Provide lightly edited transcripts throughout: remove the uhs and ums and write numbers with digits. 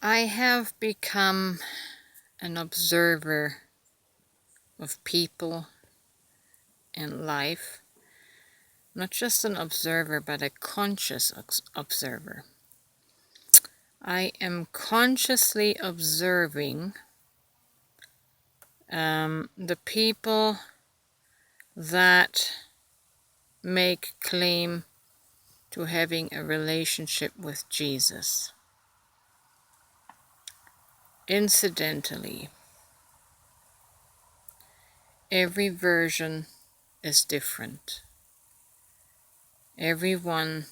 I have become an observer of people and life, not just an observer, but a conscious observer. I am consciously observing the people that make claim to having a relationship with Jesus. Incidentally, every version is different. Everyone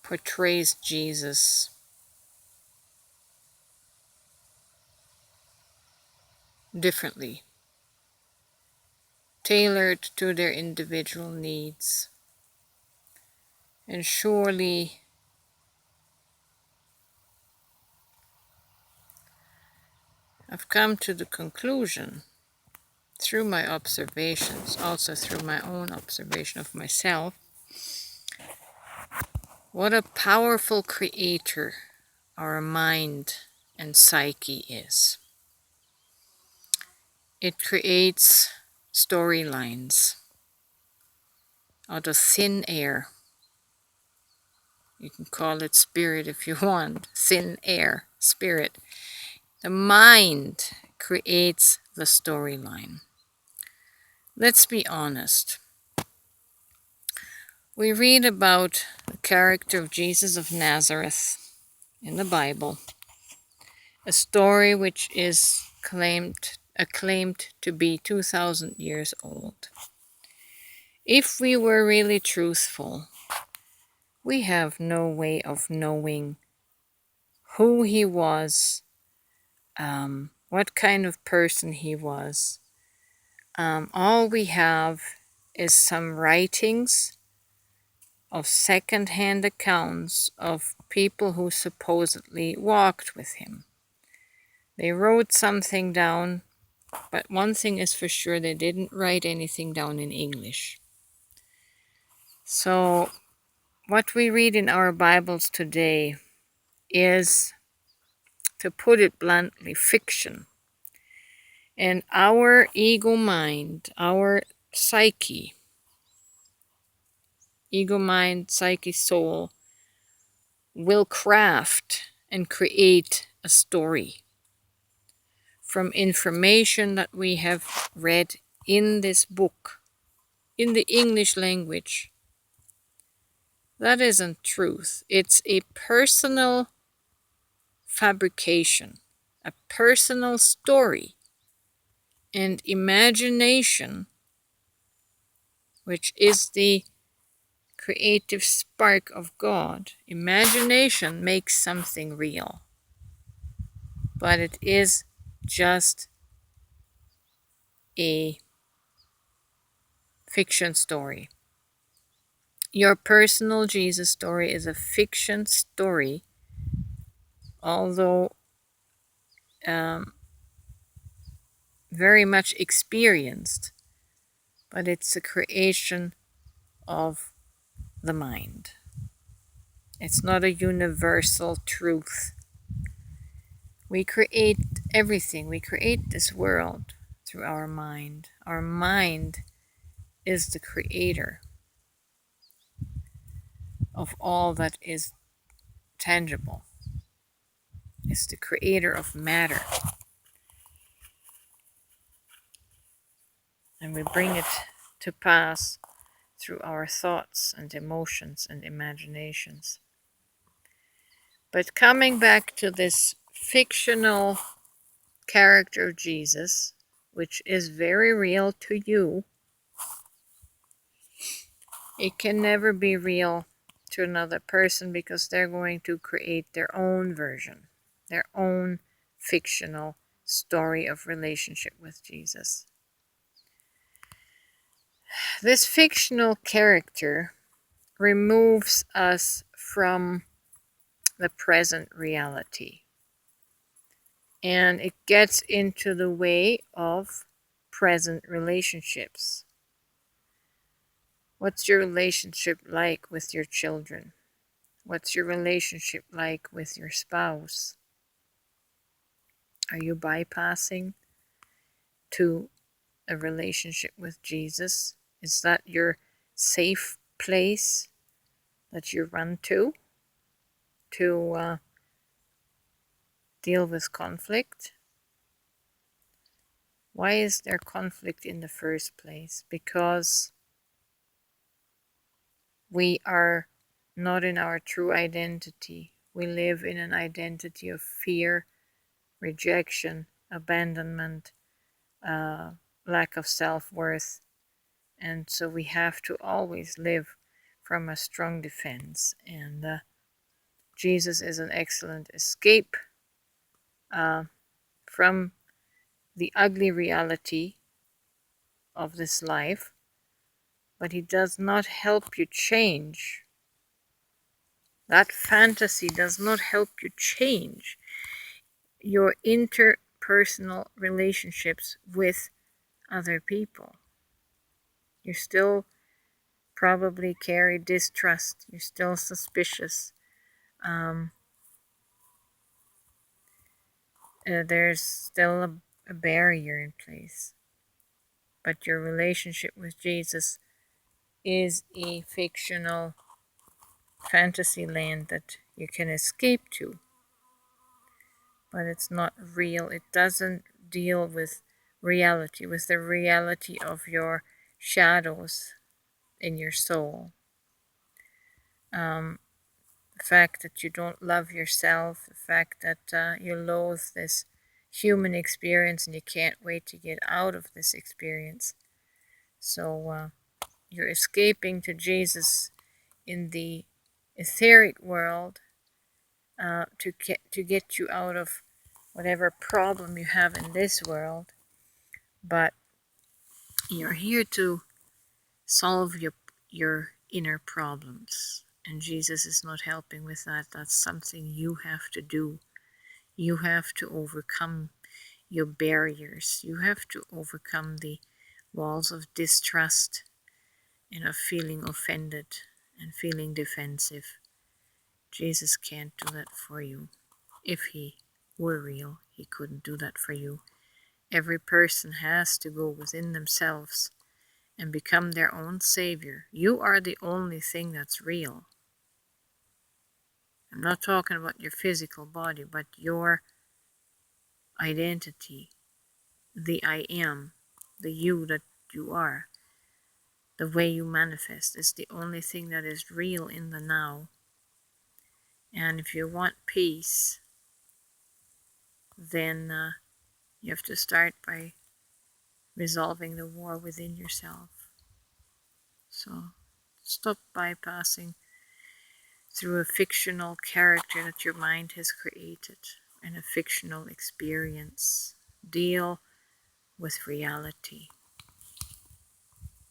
portrays Jesus differently, tailored to their individual needs. And surely I've come to the conclusion through my observations, also through my own observation of myself, what a powerful creator our mind and psyche is. It creates storylines out of thin air. You can call it spirit if you want, thin air, spirit. The mind creates the storyline. Let's be honest. We read about the character of Jesus of Nazareth in the Bible, a story which is acclaimed to be 2,000 years old. If we were really truthful, we have no way of knowing who he was, what kind of person he was. All we have is some writings of second-hand accounts of people who supposedly walked with him. They wrote something down, but one thing is for sure, they didn't write anything down in English. So what we read in our Bibles today is, to put it bluntly, fiction. And our ego mind, our psyche, ego mind, psyche, soul, will craft and create a story from information that we have read in this book, in the English language. That isn't truth. It's a personal fabrication, a personal story, and imagination, which is the creative spark of God. Imagination makes something real, but it is just a fiction story. Your personal Jesus story is a fiction story, although very much experienced, but it's a creation of the mind. It's not a universal truth. We create everything. We create this world through our mind. Our mind is the creator of all that is tangible. It's the creator of matter. And we bring it to pass through our thoughts and emotions and imaginations. But coming back to this fictional character of Jesus, which is very real to you, it can never be real to another person, because they're going to create their own version, their own fictional story of relationship with Jesus. This fictional character removes us from the present reality, and it gets into the way of present relationships. What's your relationship like with your children? What's your relationship like with your spouse? Are you bypassing to a relationship with Jesus? Is that your safe place that you run to deal with conflict? Why is there conflict in the first place? Because we are not in our true identity. We live in an identity of fear, rejection, abandonment, lack of self-worth. And so we have to always live from a strong defense. And Jesus is an excellent escape from the ugly reality of this life, but he does not help you change. That fantasy does not help you change your interpersonal relationships with other people. You still probably carry distrust. You're still suspicious. There's still a barrier in place. But your relationship with Jesus is a fictional fantasy land that you can escape to. But it's not real. It doesn't deal with reality, with the reality of your shadows in your soul. The fact that you don't love yourself, the fact that you loathe this human experience and you can't wait to get out of this experience. So you're escaping to Jesus in the etheric world to get you out of whatever problem you have in this world, but you're here to solve your inner problems, and Jesus is not helping with that. That's something you have to do. You have to overcome your barriers. You have to overcome the walls of distrust and of feeling offended and feeling defensive. Jesus can't do that for you. If he were real, he couldn't do that for you. Every person has to go within themselves and become their own savior. You are the only thing that's real. I'm not talking about your physical body, but your identity, the I am, the you that you are, the way you manifest is the only thing that is real in the now. And if you want peace, then you have to start by resolving the war within yourself. So stop bypassing through a fictional character that your mind has created and a fictional experience. Deal with reality.